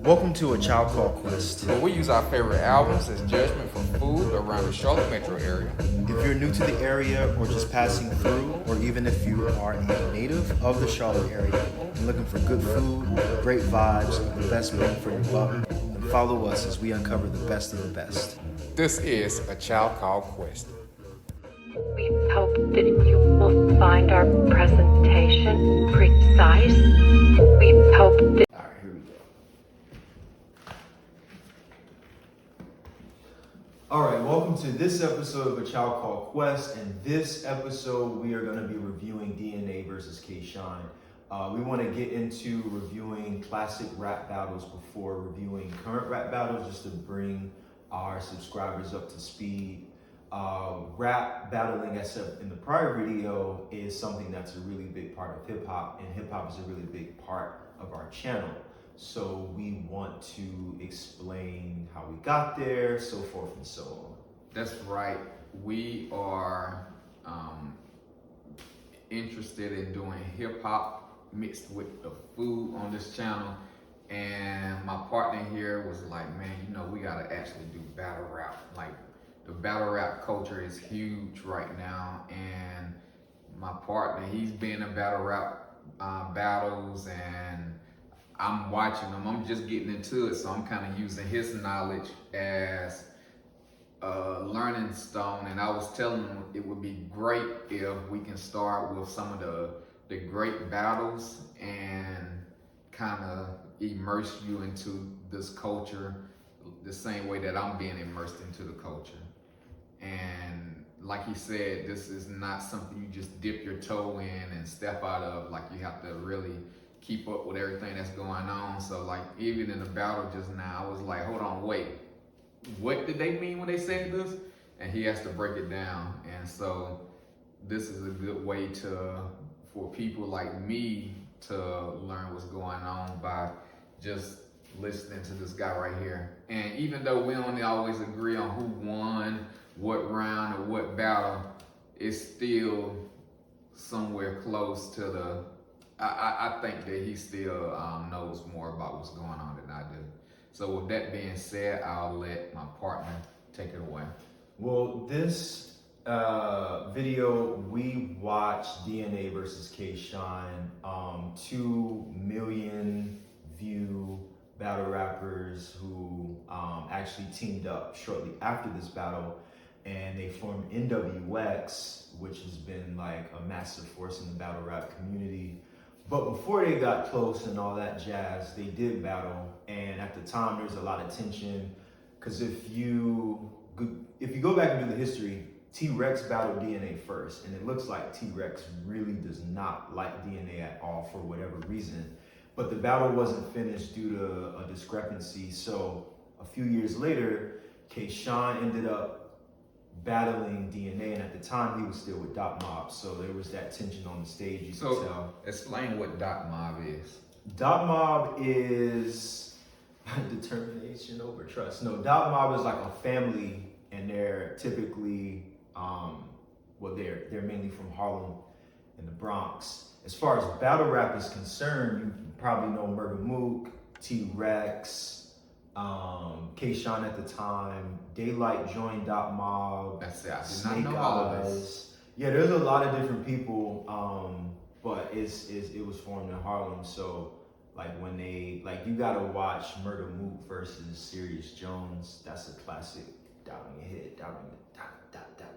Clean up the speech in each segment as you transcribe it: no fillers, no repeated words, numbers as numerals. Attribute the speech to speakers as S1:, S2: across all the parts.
S1: Welcome to A Child Called Quest.
S2: Where we use our favorite albums as judgment for food around the Charlotte metro area.
S1: If you're new to the area or just passing through, or even if you are a native of the Charlotte area and looking for good food, great vibes, and the best bang for your buck, then follow us as we uncover the best of the best.
S2: This is A Child Called Quest.
S3: We hope that you will find our presentation precise. We hope that
S1: All right, here we go. All right, welcome to this episode of A Child Called Quest. And this episode, we are going to be reviewing DNA versus K-Shine. We want to get into reviewing classic rap battles before reviewing current rap battles, just to bring our subscribers up to speed. Rap battling, as said in the prior video, is something that's a really big part of hip hop, and hip hop is a really big part of our channel. So we want to explain how we got there, so forth and so on.
S2: That's right. We are interested in doing hip hop mixed with the food on this channel. And my partner here was like, man, we gotta actually do battle rap. Like, the battle rap culture is huge right now, and my partner, he's been in battle rap battles, and I'm watching them. I'm just getting into it, so I'm kind of using his knowledge as a learning stone. And I was telling him it would be great if we can start with some of the great battles and kind of immerse you into this culture the same way that I'm being immersed into the culture. And like he said, this is not something you just dip your toe in and step out of. Like, you have to really keep up with everything that's going on. So like, even in the battle just now, I was like, hold on, wait, what did they mean when they said this? And he has to break it down. And so this is a good way for people like me to learn what's going on by just listening to this guy right here. And even though we don't always agree on who won what round or what battle, it's still somewhere close to the, I think that he still knows more about what's going on than I do. So with that being said, I'll let my partner take it away.
S1: Well, this video, we watched DNA versus K-Shine, 2 million view battle rappers who actually teamed up shortly after this battle, and they formed NWX, which has been like a massive force in the battle rap community. But before they got close and all that jazz, they did battle, and at the time there's a lot of tension, because if you go back and do the history, T-Rex battled DNA first, and it looks like T-Rex really does not like DNA at all for whatever reason. But the battle wasn't finished due to a discrepancy. So a few years later, K-Shine ended up battling DNA, and at the time he was still with Dot Mob. So there was that tension on the stage, you could tell.
S2: Explain what Dot Mob is.
S1: Dot Mob is determination over trust. No, Dot Mob is like a family, and they're typically, they're mainly from Harlem and the Bronx. As far as battle rap is concerned, you probably know Murder Mook, T-Rex, K-Shine at the time, Daylight joined Dot Mob,
S2: That's it. I did
S1: Snake
S2: not know all of this.
S1: Yeah, there's a lot of different people, but it was formed in Harlem. So like when you gotta watch Murder Mook versus Serious Jones. That's a classic. Doubting your head, doubting the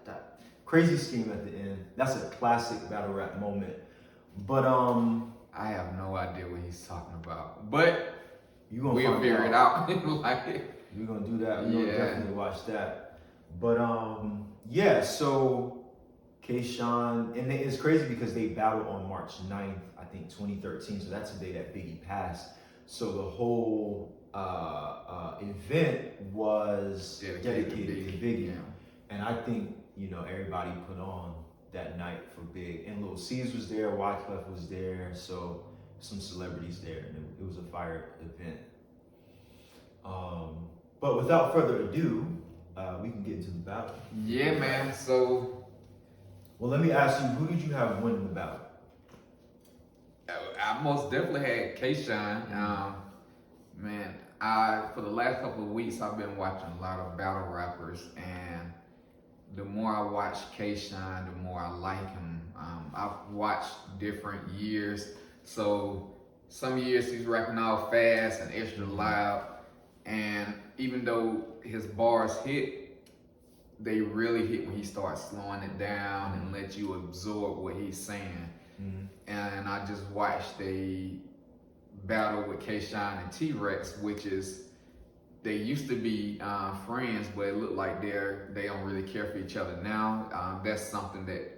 S1: dot. Crazy scheme at the end. That's a classic battle rap moment. But
S2: I have no idea what he's talking about. But
S1: we'll
S2: figure it out.
S1: We're gonna do that. We're gonna definitely watch that. But so K-Shine, and it's crazy because they battled on March 9th, I think 2013. So that's the day that Biggie passed. So the whole event was dedicated to Biggie.
S2: Yeah.
S1: And I think, everybody put on that night for Big. And Lil C's was there, Wyclef was there, so some celebrities there, and it was a fire event. But without further ado, we can get into the battle.
S2: Yeah, man. So,
S1: well, let me ask you, who did you have winning the battle?
S2: I most definitely had K-Shine. Man, for the last couple of weeks, I've been watching a lot of battle rappers, and the more I watch K-Shine, the more I like him. I've watched different years, so some years he's rapping all fast and extra loud, and even though his bars hit, they really hit when he starts slowing it down and let you absorb what he's saying. And I just watched a battle with K-Shine and T-Rex, which is, they used to be friends, but it looked like they don't really care for each other now. That's something that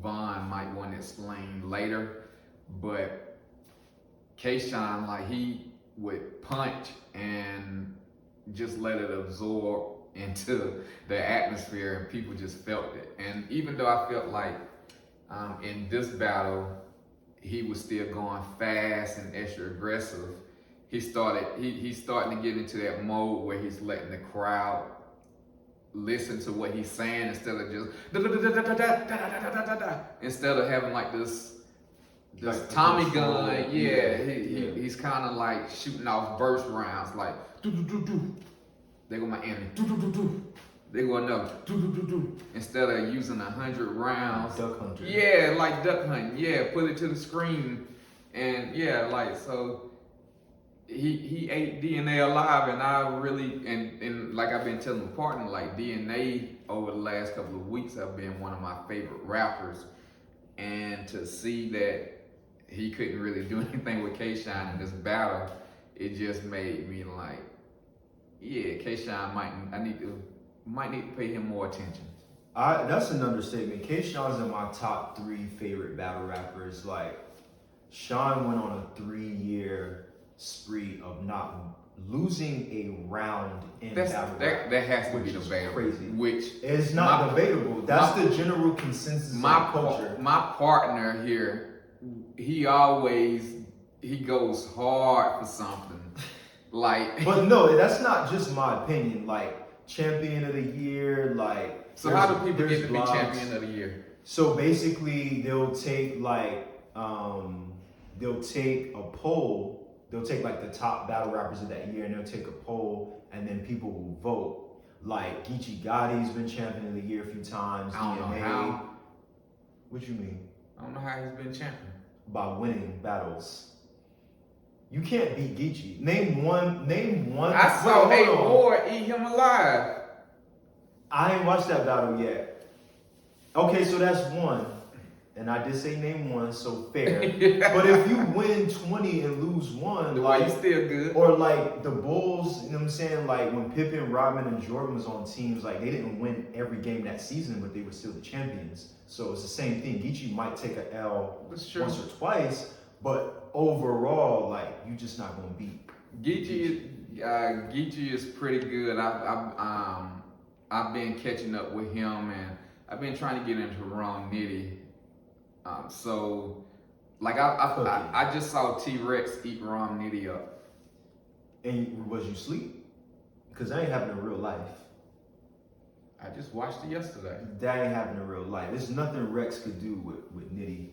S2: Von might want to explain later. But K-Shine, like, he would punch and just let it absorb into the atmosphere, and people just felt it. And even though I felt like in this battle, he was still going fast and extra aggressive, he's starting to get into that mode where he's letting the crowd listen to what he's saying instead of just instead of having like this
S1: Like
S2: Tommy
S1: control.
S2: gun. He's kind of like shooting off burst rounds, like there go my enemy, there go another, instead of using 100 rounds.
S1: Duck hunter.
S2: Yeah, like duck hunting. Yeah, put it to the screen, and yeah, like, so he ate DNA alive, and I really, and like I've been telling my partner, like, DNA over the last couple of weeks have been one of my favorite rappers, and to see that he couldn't really do anything with K-Shine in this battle, it just made me like, yeah, K-Shine might need to pay him more attention.
S1: That's an understatement. K-Shine's in my top 3 favorite battle rappers. Like, Sean went on a 3-year spree of not losing a round in battle rap.
S2: That has to
S1: which
S2: be
S1: is
S2: debatable.
S1: crazy.
S2: Which
S1: It's not debatable. That's the general consensus of the culture.
S2: My partner here, he goes hard for something. Like,
S1: But no, that's not just my opinion. Like, champion of the year, like.
S2: so how do people
S1: there's
S2: get to be
S1: blogs.
S2: champion of the year?
S1: So basically, they'll take like they'll take a poll. They'll take like the top battle rappers of that year, and they'll take a poll, and then people will vote. Like Geechee Gotti's been champion of the year a few times.
S2: I don't know
S1: DNA.
S2: how.
S1: What you mean?
S2: I don't know how he's been champion.
S1: By winning battles. You can't beat Geechee. Name one.
S2: I saw
S1: Wait,
S2: A
S1: hold on.
S2: Ward eat him alive.
S1: I ain't watched that battle yet. Okay, so that's one. And I did say name one, so fair. But if you win 20 and lose one,
S2: Why
S1: like,
S2: you still good?
S1: or like the Bulls, you know what I'm saying? Like when Pippen, Rodman, and Jordan was on teams, like they didn't win every game that season, but they were still the champions. So it's the same thing. Geechee might take a L
S2: That's true.
S1: once or twice, but overall, like you just not gonna beat.
S2: Geechee is pretty good. I've been catching up with him, and I've been trying to get into Ron Nitty. So, like, I just saw T-Rex eat Ron Nitty up.
S1: And was you sleep? Because that ain't happening in real life.
S2: I just watched it yesterday.
S1: That ain't happening in real life. There's nothing Rex could do with Nitty.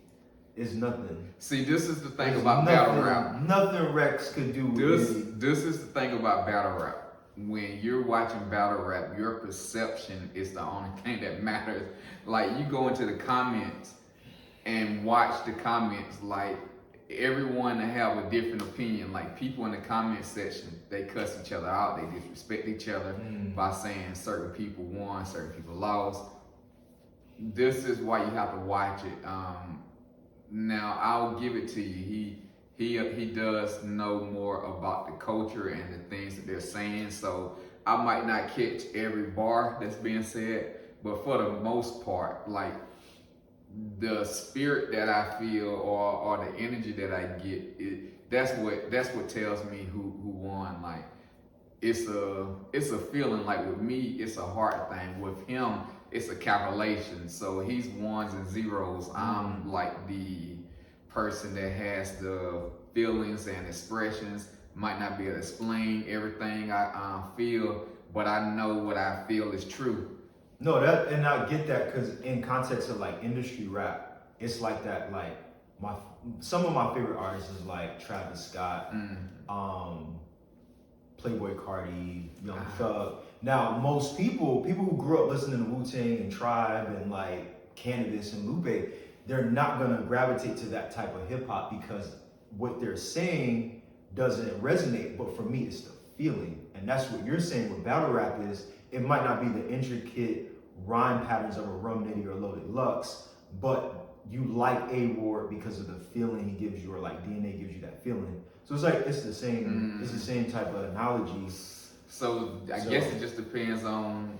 S1: It's nothing.
S2: See, this is the thing
S1: There's
S2: about
S1: nothing,
S2: battle rap.
S1: Nothing Rex could do with Nitty.
S2: This is the thing about battle rap. When you're watching battle rap, your perception is the only thing that matters. Like, you go into the comments and watch the comments, like, everyone have a different opinion. Like, people in the comment section, they cuss each other out, they disrespect each other by saying certain people won, certain people lost. This is why you have to watch it. Now, I'll give it to you. He does know more about the culture and the things that they're saying, so I might not catch every bar that's being said, but for the most part, like, the spirit that I feel or the energy that I get, that's what tells me who won. Like, it's a feeling. Like, with me, it's a heart thing. With him, it's a calculation. So he's ones and zeros. I'm like the person that has the feelings and expressions. Might not be able to explain everything I feel, but I know what I feel is true.
S1: No, and I get that because in context of like industry rap, it's like that. Like some of my favorite artists is like Travis Scott, Playboy Carti, Young Thug. Now, most people who grew up listening to Wu-Tang and Tribe and like Cannabis and Lupe, they're not gonna gravitate to that type of hip hop because what they're saying doesn't resonate. But for me, it's the feeling, and that's what you're saying with battle rap is. It might not be the intricate rhyme patterns of a Rum Nitty or Loaded Lux, but you like A-Ward because of the feeling he gives you, or like DNA gives you that feeling. So it's like it's the same. It's the same type of analogy.
S2: So I guess it just depends on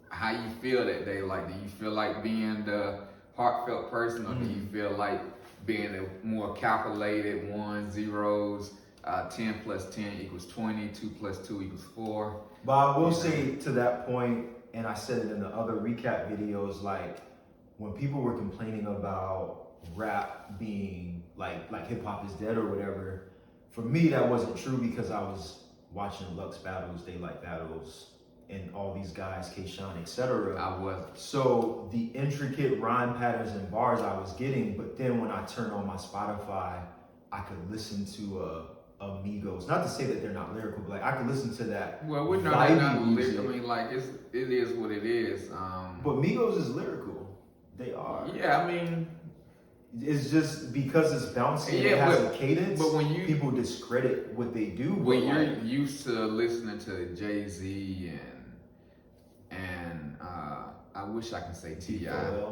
S2: how you feel that day. Like, do you feel like being the heartfelt person, or do you feel like being a more calculated ones, zeros, 10 plus 10 equals 20, 2 plus 2 equals 4?
S1: But I will say to that point, and I said it in the other recap videos, like when people were complaining about rap being like hip hop is dead or whatever, for me that wasn't true because I was watching Lux battles, Daylight battles, and all these guys, K-Shine, etc.
S2: I wasn't.
S1: So the intricate rhyme patterns and bars I was getting, but then when I turned on my Spotify, I could listen to Amigos. Not to say that they're not lyrical, but like I could listen to that.
S2: Well, we know they're not
S1: music.
S2: lyrical. I mean, like it is what it is.
S1: But Migos is lyrical. They are.
S2: Yeah, I mean,
S1: it's just because it's bouncy and
S2: Yeah,
S1: it has
S2: but-
S1: a cadence.
S2: but when you-
S1: people discredit what they do.
S2: when
S1: but
S2: you're
S1: like,
S2: used to listening to Jay-Z and I wish I could say T.I.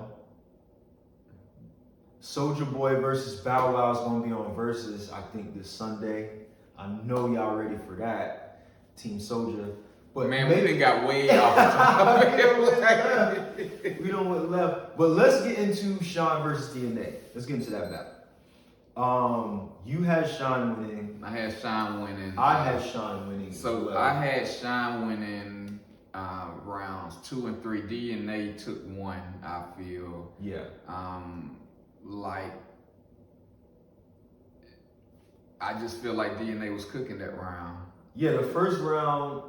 S1: Soulja Boy versus Bow Wow is gonna be on Versus, I think this Sunday. I know y'all ready for that, Team Soulja. But
S2: Man, we done got way off the topic.
S1: we don't want left. But let's get into Sean versus DNA. Let's get into that battle. You had Sean winning.
S2: I had Sean winning.
S1: I had Sean winning.
S2: So
S1: as well.
S2: I had Sean winning rounds 2 and 3. DNA took 1. I feel
S1: Yeah.
S2: like I just feel like DNA was cooking that round.
S1: Yeah, the first round,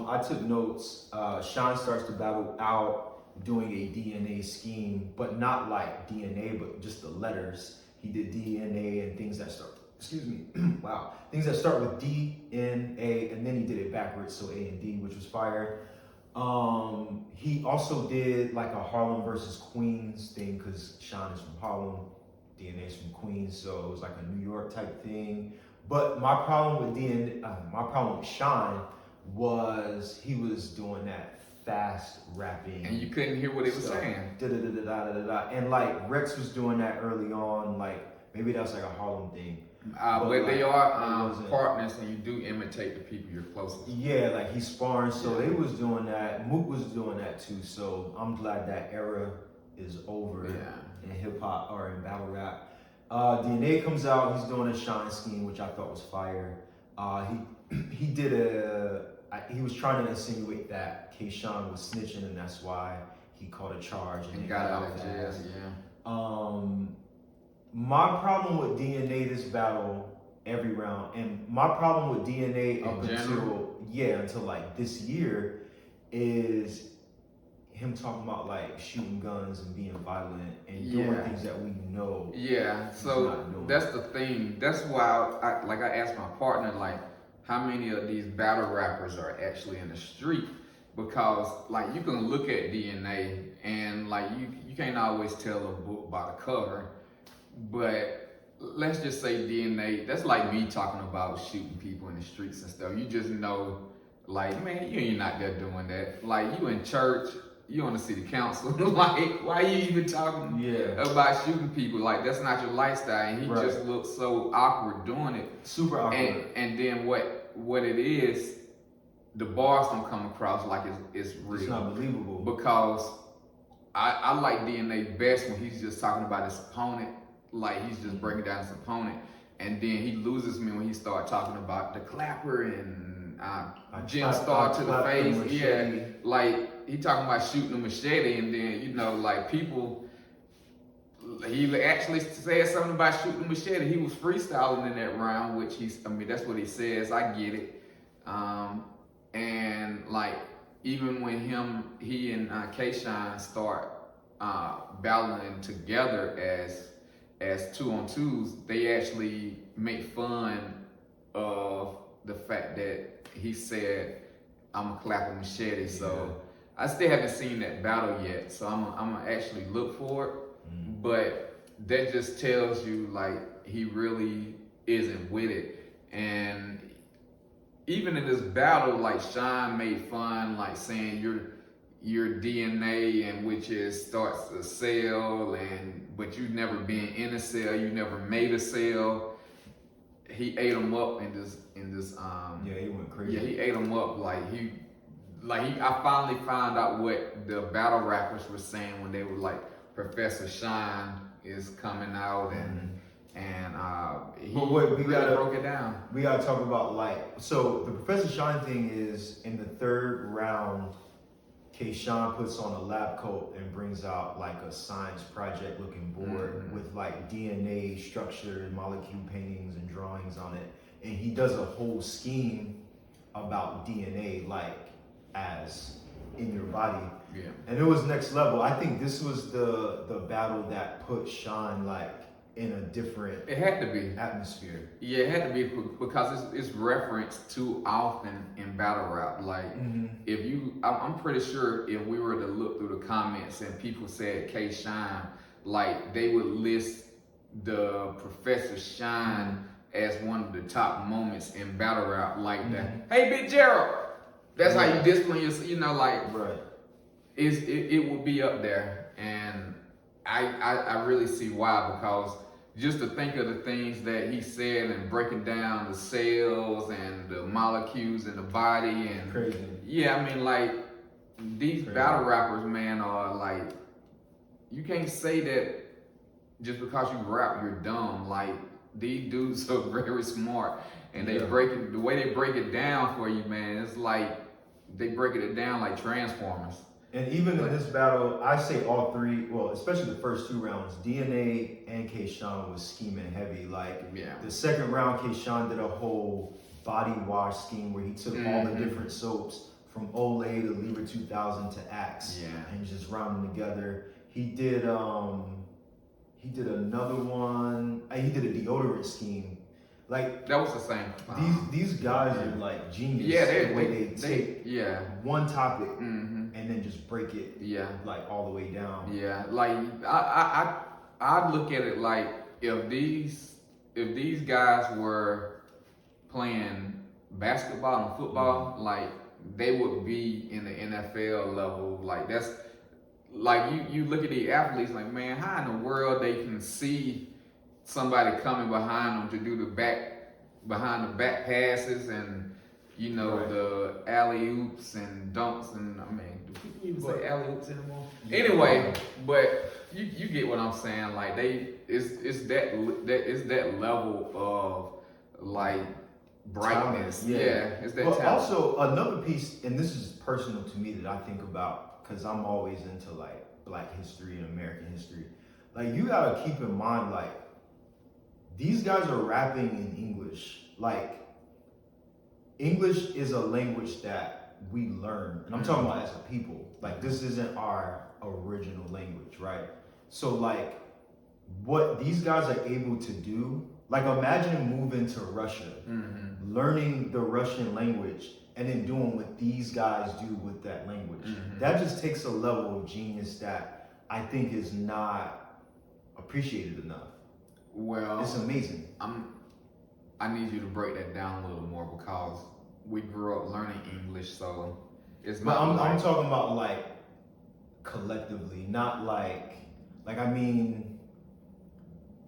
S1: I took notes. Sean starts to battle out doing a DNA scheme, but not like DNA, but just the letters. He did DNA and things that start, wow, things that start with D, N, A, and then he did it backwards, so A and D, which was fire. He also did like a Harlem versus Queens thing, because Sean is from Harlem, DNA is from Queens, so it was like a New York type thing. But my problem with Sean was he was doing that fast rapping.
S2: And you couldn't hear what he was
S1: stuff.
S2: saying.
S1: Da-da-da-da-da-da-da. And like Rex was doing that early on, like maybe that's like a Harlem thing.
S2: But
S1: like,
S2: they
S1: it
S2: are
S1: wasn't-
S2: partners, and you do imitate the people you're closest.
S1: Yeah, like he's sparring, so they was doing that. Mook was doing that too, so I'm glad that era is over in hip hop or in battle rap. DNA comes out, he's doing a Sean scheme, which I thought was fire. He did he was trying to insinuate that K-Shine was snitching, and that's why he caught a charge and
S2: And
S1: they
S2: got out of jail.
S1: fast.
S2: Yeah.
S1: My problem with DNA this battle every round, and my problem with DNA up until like this year is him talking about like shooting guns and being violent and doing things that we know.
S2: Yeah,
S1: he's
S2: so
S1: not doing.
S2: that's the thing. That's why I asked my partner, like, how many of these battle rappers are actually in the street? Because like you can look at DNA and like you can't always tell a book by the cover, but let's just say DNA, that's like me talking about shooting people in the streets and stuff. You just know, like, man, you ain't out there doing that. Like, you in church, you on the city council. Like, why you even talking about shooting people? Like, that's not your lifestyle. And he just looks so awkward doing it.
S1: Super awkward.
S2: And then what it is, the bars don't come across like it's real.
S1: It's not believable.
S2: Because I like DNA best when he's just talking about his opponent. Like, he's just breaking down his opponent. And then he loses me when he start talking about the clapper and Jim Star to the face. Yeah, like he talking about shooting a machete, and then you know, like people. He actually said something about shooting a machete. He was freestyling in that round, which that's what he says. I get it. And like even when he and K-Shine start battling together as 2-on-2s, they actually make fun of the fact that he said, "I'm gonna clap a machete."
S1: Yeah.
S2: So I still haven't seen that battle yet. So I'm gonna actually look for it. But that just tells you like he really isn't with it. And even in this battle, like Sean made fun, like saying your DNA and which is starts a cell, but you never been in a cell, you never made a cell. He ate him up in this
S1: Yeah, he went crazy.
S2: yeah, he ate him up I finally found out what the battle rappers were saying when they were like, Professor Shine is coming out he
S1: But what we
S2: really
S1: gotta-
S2: broke it down.
S1: We gotta talk about so the Professor Shine thing is in the third round. Kayshawn puts on a lab coat and brings out like a science project looking board with like DNA structure, molecule paintings and drawings on it, and he does a whole scheme about DNA like as in your body.
S2: Yeah.
S1: And it was next level. I think this was the battle that put Sean like in a different
S2: It had to be.
S1: atmosphere.
S2: Yeah, it had to be because it's referenced too often in battle rap. Like, if I'm pretty sure if we were to look through the comments and people said K Shine, like they would list the Professor Shine as one of the top moments in battle rap, like that. Hey, Big Gerald, that's how you discipline yourself. Like
S1: Right.
S2: it will be up there, and I really see why, because just to think of the things that he said and breaking down the cells and the molecules in the body and
S1: Crazy.
S2: yeah, I mean like these
S1: Crazy.
S2: battle rappers, man, are like, you can't say that just because you rap you're dumb. Like these dudes are very smart, and they break it, the way they break it down for you, man, it's like they breaking it down like Transformers.
S1: And even in this battle, I say all three, well, especially the first two rounds, DNA and Kayshawn was scheming heavy. Like the second round, Kayshawn did a whole body wash scheme where he took all the different soaps from Olay to Libra 2000 to Axe and just round them together. He did another one. He did a deodorant scheme. Like
S2: that was the same.
S1: These guys are like genius.
S2: Yeah,
S1: the way they take one topic and then just break it like all the way down.
S2: Yeah, like I look at it like if these guys were playing basketball and football, like they would be in the NFL level. Like that's like you look at the athletes, like man, how in the world they can see somebody coming behind them to do behind the back passes and the alley oops and dunks, and I mean, do people even say alley oops anymore? Anyway, but you get what I'm saying. Like it's that level of like brightness. It's that
S1: But
S2: talent.
S1: also another piece, and this is personal to me that I think about because I'm always into like Black history and American history. Like you gotta keep in mind, like these guys are rapping in English. Like English is a language that we learn, and I'm talking about as a people. Like this isn't our original language, right? So like what these guys are able to do, like imagine moving to Russia, learning the Russian language, and then doing what these guys do with that language. That just takes a level of genius that I think is not appreciated enough.
S2: Well,
S1: It's amazing.
S2: I need you to break that down a little more because we grew up learning English, so it's
S1: But
S2: not.
S1: I'm talking about like collectively, not like I mean.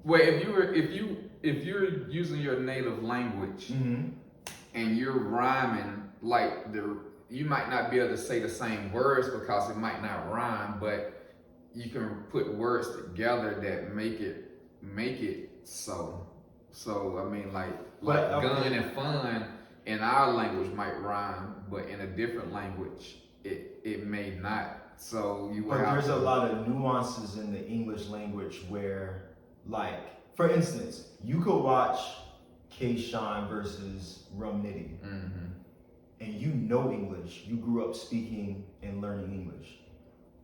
S2: Well, if you're using your native language and you're rhyming, like you might not be able to say the same words because it might not rhyme, but you can put words together that make it so. So I mean, like gun and fun in our language might rhyme, but in a different language it may not. So you.
S1: But there's a lot of nuances in the English language where, like, for instance, you could watch Kayshawn versus Rum Nitty, and you know English. You grew up speaking and learning English,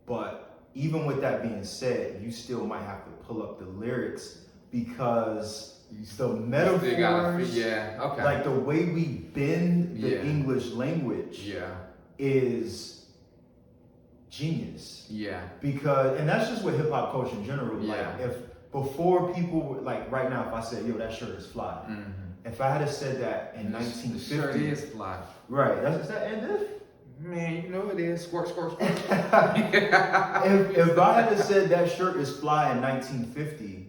S1: but even with that being said, you still might have to pull up the lyrics because
S2: You
S1: the
S2: still gotta
S1: metaphors,
S2: yeah, okay.
S1: like the way we bend the
S2: Yeah.
S1: English language
S2: yeah,
S1: is genius.
S2: yeah,
S1: Because, and that's just with hip hop culture in general.
S2: Yeah.
S1: Like, if before people were like, right now, if I said, "Yo, that shirt is fly," if I had have said that in
S2: The
S1: 1950,
S2: shirt is fly.
S1: right? That's that. And if
S2: Man, you know it is. Squirt, squirt, squirt.
S1: if I had have said that shirt is fly in 1950,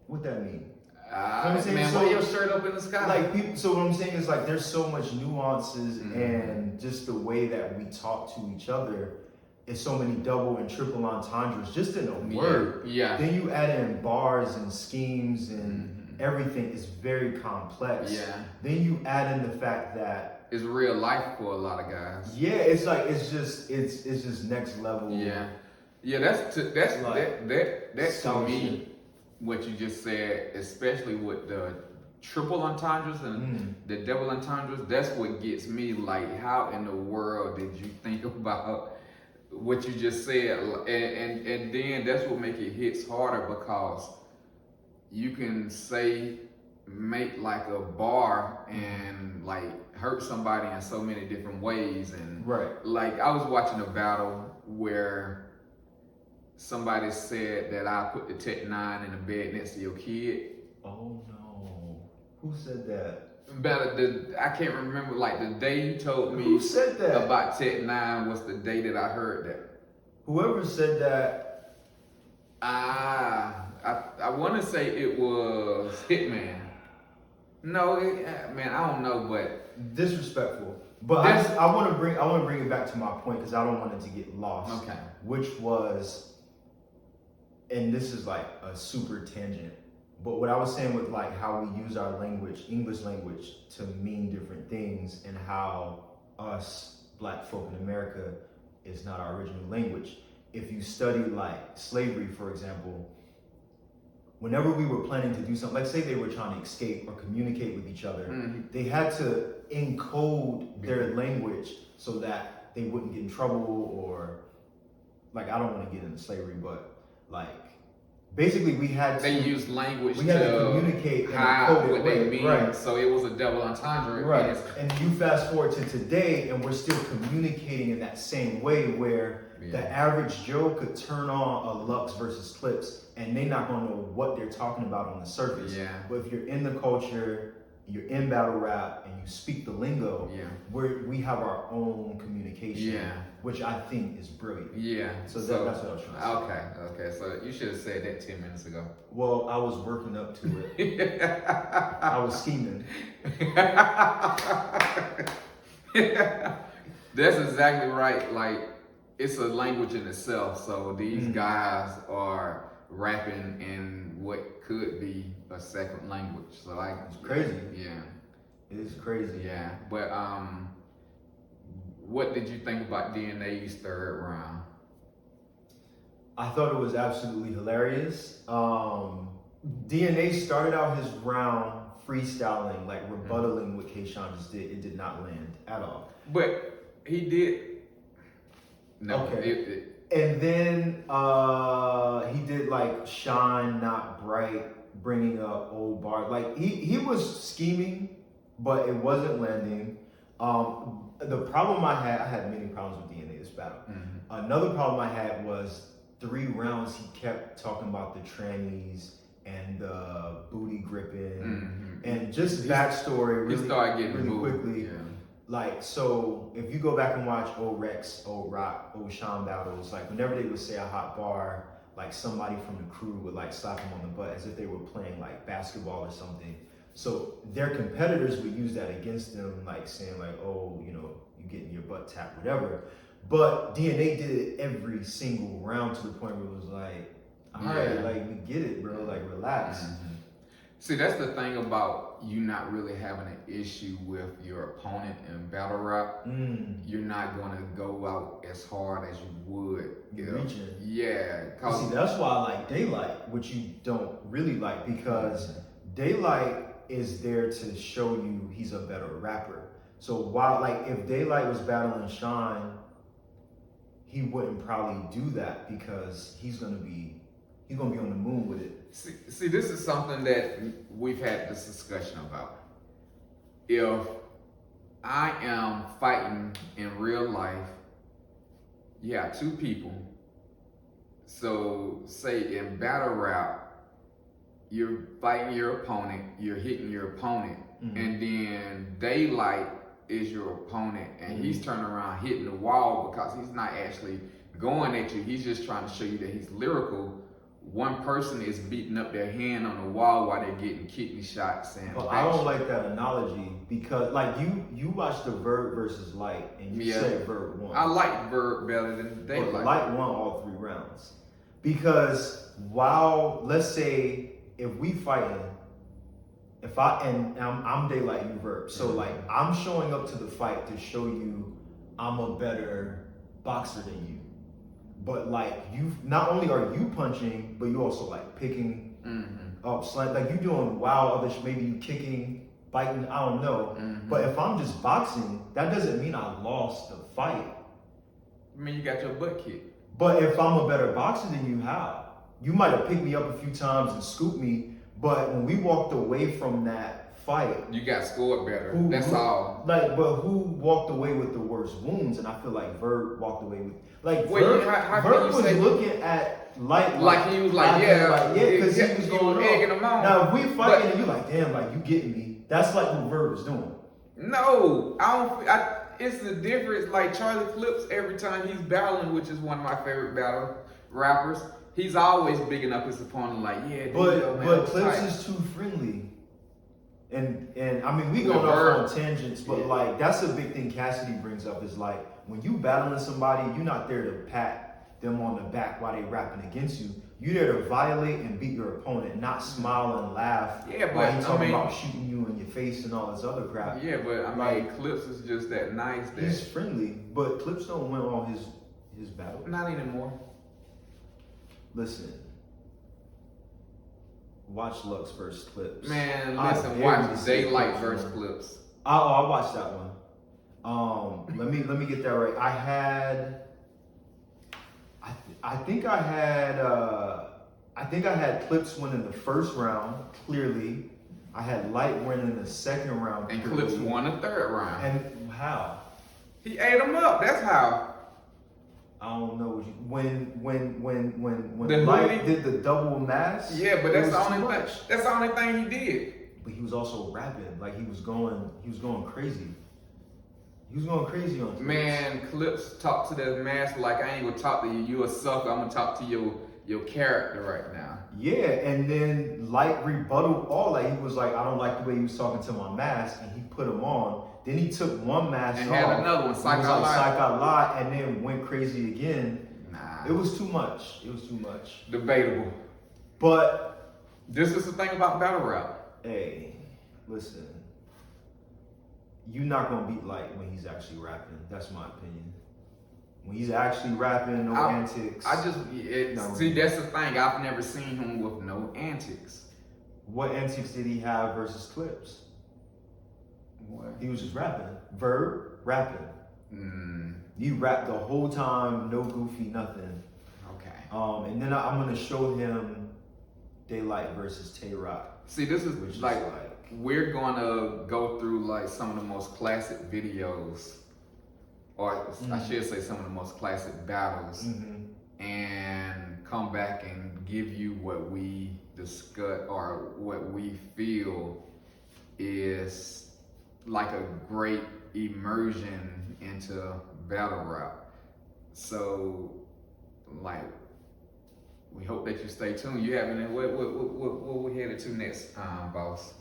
S1: what that mean? I'm saying?
S2: Man,
S1: So-
S2: why your shirt up in the sky?
S1: Like people, so what I'm saying is like there's so much nuances
S2: Mhm.
S1: and just the way that we talk to each other is so many double and triple entendres just in a word.
S2: Yeah.
S1: Then you add in bars and schemes and
S2: Mhm.
S1: everything is very complex.
S2: Yeah.
S1: Then you add in the fact that
S2: It's real life for a lot of guys.
S1: yeah, it's like it's just next level.
S2: Yeah. Yeah, that's
S1: Like,
S2: that to
S1: scholarship.
S2: me what you just said, especially with the triple entendres and the double entendres, that's what gets me. Like, how in the world did you think about what you just said? And then that's what make it hits harder, because you can make like a bar and like hurt somebody in so many different ways. And
S1: Right.
S2: like, I was watching a battle where somebody said that I put the Tech 9 in the bed next to your kid.
S1: Oh no. Who said that?
S2: I can't remember, like the day you told me
S1: Who said that?
S2: about Tech 9 was the day that I heard that.
S1: Whoever said that.
S2: I want to say it was Hitman. No, man, I don't know, but
S1: Disrespectful. But I want to bring it back to my point because I don't want it to get lost.
S2: okay.
S1: Which was, and this is like a super tangent, but what I was saying with like how we use our language, English language, to mean different things, and how us Black folk in America is not our original language. If you study like slavery, for example, whenever we were planning to do something, like say they were trying to escape or communicate with each other,
S2: Mhm.
S1: they had to encode their language so that they wouldn't get in trouble, or like, I don't want to get into slavery, but like basically we had to
S2: They use language
S1: we had to
S2: to
S1: communicate and
S2: hide
S1: encode it,
S2: what they
S1: right,
S2: mean.
S1: right.
S2: So it was a double entendre.
S1: Right.
S2: and
S1: And you fast forward to today and we're still communicating in that same way where the average Joe could turn on a Lux versus Clips and they not gonna know what they're talking about on the surface.
S2: Yeah.
S1: But if you're in the culture, you're in battle rap and you speak the lingo,
S2: Yeah.
S1: we have our own communication,
S2: Yeah.
S1: which I think is brilliant.
S2: Yeah.
S1: So that's what I was trying to say.
S2: Okay. So you should have said that 10 minutes ago.
S1: Well, I was working up to it. I was scheming.
S2: That's exactly right. Like, it's a language in itself. So these guys are rapping in what could be a second language. So like,
S1: It's crazy.
S2: Yeah.
S1: It is crazy.
S2: Yeah. But what did you think about DNA's third round?
S1: I thought it was absolutely hilarious. DNA started out his round freestyling, like rebuttaling what K-Shine just did. It did not land at all.
S2: But he did. No.
S1: Okay. And then he did like Shine Not Bright, bringing up old bar. Like he was scheming, but it wasn't landing. The problem I had many problems with DNA this battle. Another problem I had was 3 rounds he kept talking about the trannies and the booty gripping and just backstory
S2: He started getting
S1: really
S2: moved.
S1: quickly.
S2: Yeah.
S1: Like, so if you go back and watch old Rex, old Rock, old Sean battles, like whenever they would say a hot bar, like somebody from the crew would like slap him on the butt as if they were playing like basketball or something. So their competitors would use that against them, like saying like, oh, you know, you getting your butt tapped, whatever. But DNA did it every single round to the point where it was like, all right, like we get it, bro, like relax.
S2: See, that's the thing about you not really having an issue with your opponent in battle rap. You're not going to go out as hard as you would.
S1: You're reaching.
S2: Yeah.
S1: See, that's why I like Daylight, which you don't really like, because Daylight is there to show you he's a better rapper. So while, like, if Daylight was battling Shine, he wouldn't probably do that because he's gonna be He's gonna be on the moon with it.
S2: See, this is something that we've had this discussion about. If I am fighting in real life, you have two people. So, say in battle rap, you're fighting your opponent, you're hitting your opponent, and then Daylight is your opponent, and he's turning around hitting the wall because he's not actually going at you. He's just trying to show you that he's lyrical. One person is beating up their hand on the wall while they're getting kidney shots. And
S1: Well, I don't like that analogy because, like, you watched the Verb versus Light, and you said Verb won.
S2: I like Verb better than Daylight.
S1: But Light won all 3 rounds because while, let's say, if we fighting, if I'm Daylight, you Verb, so like I'm showing up to the fight to show you I'm a better boxer than you. But like you, not only are you punching, but you also like picking up, like you doing wild other, maybe you kicking, biting, I don't know. But if I'm just boxing, that doesn't mean I lost the fight.
S2: I mean, you got your butt kicked.
S1: But if I'm a better boxer than you, how? You might have picked me up a few times and scooped me, but when we walked away from that fight,
S2: you got scored better. That's all.
S1: Like, but who walked away with the worst wounds? And I feel like Verb walked away with, like,
S2: Wait, how
S1: Verb
S2: can you
S1: was looking at Light
S2: like he was like,
S1: because he was going
S2: egging him on.
S1: Now, if we fighting and you like, damn, like you getting me, that's like what Verb is doing.
S2: No, it's the difference. Like Charlie Clips, every time he's battling, which is one of my favorite battle rappers, he's always bigging up his opponent. Like, yeah,
S1: but Clips is too friendly. And I mean, we going off on tangents, but like that's a big thing Cassidy brings up is like when you battling somebody, you're not there to pat them on the back while they rapping against you. You're there to violate and beat your opponent, not smile and laugh.
S2: Yeah, but
S1: while he's talking about shooting you in your face and all this other crap.
S2: Yeah, but I mean, Clips is just that nice. That
S1: he's friendly, but Clips don't win all his battles.
S2: Not anymore.
S1: Listen. Watch Lux versus Clips.
S2: Man, listen, watch Daylight versus Clips.
S1: I watched that one. Let me get that right. I think I had Clips winning the first round, clearly. I had Light winning the second round.
S2: And Clips won the third round.
S1: And how?
S2: He ate him up, that's how.
S1: I don't know when
S2: The
S1: Light did the double mask.
S2: Yeah, but that's the only thing. That's the only thing he did.
S1: But he was also rapping, like he was going crazy. He was going crazy on Clips.
S2: Man, Clips talk to that mask like I ain't gonna talk to you. You a sucker. I'm gonna talk to your character right now.
S1: Yeah, and then Light rebutted all that. He was like, I don't like the way he was talking to my mask, and he put him on. Then he took one mask
S2: and
S1: off.
S2: had another one, Psych
S1: Out Loud, and then went crazy again.
S2: Nah.
S1: It was too much. It was too much.
S2: Debatable.
S1: But
S2: this is the thing about battle rap.
S1: Hey, listen. You're not gonna beat Light when he's actually rapping. That's my opinion. When he's actually rapping, no antics.
S2: See, that's the thing. I've never seen him with no antics.
S1: What antics did he have versus Clips?
S2: What?
S1: He was just rapping. Verb, rapping. You rap the whole time, no goofy, nothing.
S2: Okay.
S1: And then I'm gonna show him Daylight versus Tay Rock.
S2: See, this is like we're gonna go through like some of the most classic videos, or I should say some of the most classic battles, and come back and give you what we discuss or what we feel is like a great immersion into battle rap. So, like, we hope that you stay tuned. You have any? What we headed to next, boss?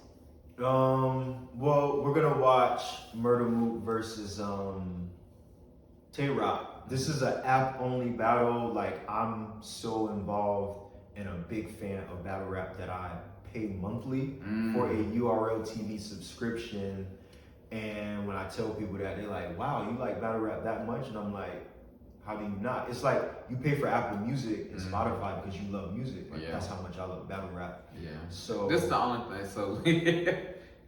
S1: Well, we're gonna watch Murder Mook versus Tay Rock. This is an app-only battle. Like, I'm so involved and a big fan of battle rap that I pay monthly for a URL TV subscription. And when I tell people that, they're like, wow, you like battle rap that much? And I'm like, how do you not? It's like you pay for Apple Music and Spotify because you love music. Like, that's how much I love battle rap.
S2: Yeah.
S1: So
S2: this is the only thing. So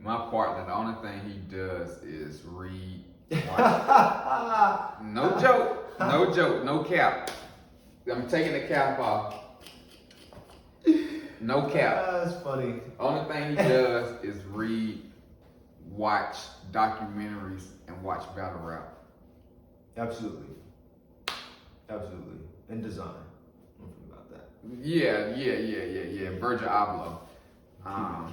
S2: my partner, the only thing he does is read. No joke. No joke. No cap. I'm taking the cap off. No cap.
S1: That's funny.
S2: Only thing he does is read, watch documentaries, and watch battle rap.
S1: Absolutely. Absolutely. And design. Don't forget about that.
S2: Yeah. Virgil Abloh.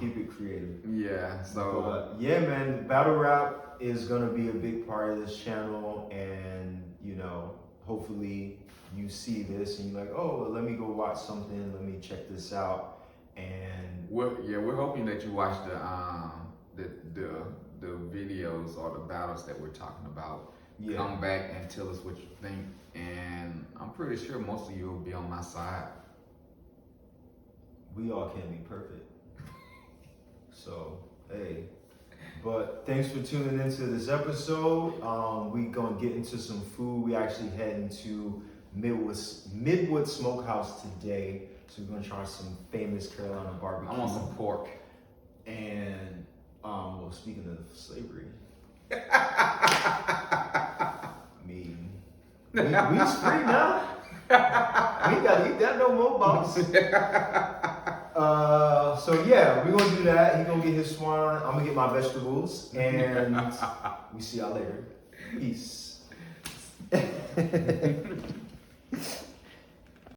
S1: Keep it creative.
S2: Yeah, so
S1: But yeah, man, battle rap is gonna be a big part of this channel, and you know, hopefully you see this and you're like, oh, let me go watch something, let me check this out, and
S2: we're hoping that you watch the videos or the battles that we're talking about.
S1: yeah,
S2: Come back and tell us what you think, and I'm pretty sure most of you will be on my side.
S1: we all can't be perfect. So, hey, but thanks for tuning into this episode. We gonna get into some food. We actually heading to Midwood Smokehouse today. So we're gonna try some famous Carolina barbecue.
S2: I want some pork.
S1: And well, speaking of slavery, I mean, we's free now. We ain't gotta eat that no more, boss. So yeah, we're gonna do that. He gonna get his swan. I'm gonna get my vegetables, and we see y'all later. Peace.